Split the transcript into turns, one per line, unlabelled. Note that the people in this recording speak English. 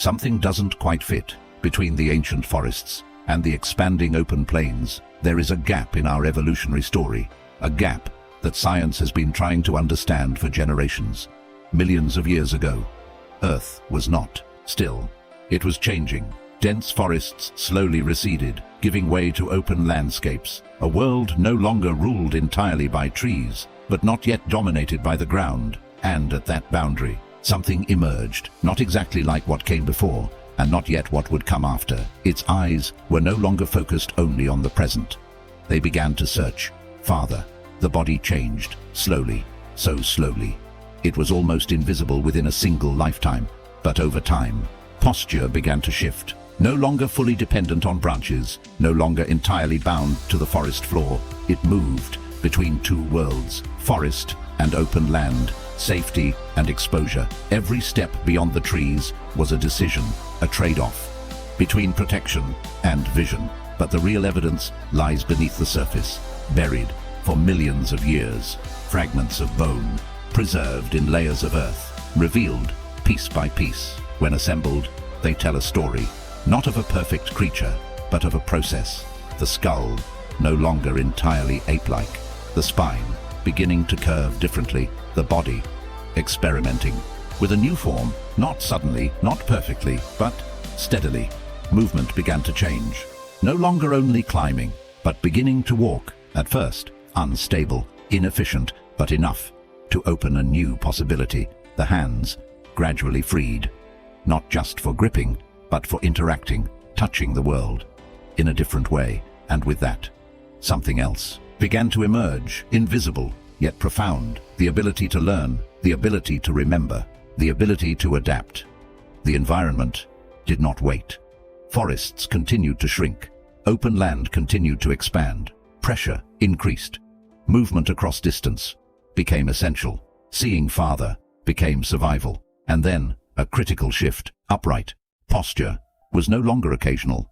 Something doesn't quite fit. Between the ancient forests and the expanding open plains, there is a gap in our evolutionary story, a gap that science has been trying to understand for generations. Millions of years ago, Earth was not still. It was changing. Dense forests slowly receded, giving way to open landscapes, a world no longer ruled entirely by trees, but not yet dominated by the ground. And at that boundary, something emerged, not exactly like what came before, and not yet what would come after. Its eyes were no longer focused only on the present. They began to search farther. The body changed, slowly, so slowly. It was almost invisible within a single lifetime, but over time, posture began to shift. No longer fully dependent on branches, no longer entirely bound to the forest floor, it moved between two worlds, forest and open land, safety and exposure. Every step beyond the trees was a decision, a trade-off between protection and vision. But the real evidence lies beneath the surface, buried for millions of years. Fragments of bone, preserved in layers of earth, revealed piece by piece. When assembled, they tell a story, not of a perfect creature, but of a process. The skull, no longer entirely ape-like, the spine beginning to curve differently, the body experimenting with a new form, not suddenly, not perfectly, but steadily. Movement began to change, no longer only climbing, but beginning to walk, at first unstable, inefficient, but enough to open a new possibility. The hands gradually freed, not just for gripping, but for interacting, touching the world in a different way. And with that, something else began to emerge, invisible, yet profound. The ability to learn, the ability to remember, the ability to adapt. The environment did not wait. Forests continued to shrink. Open land continued to expand. Pressure increased. Movement across distance became essential. Seeing farther became survival. And then, a critical shift. Upright posture was no longer occasional.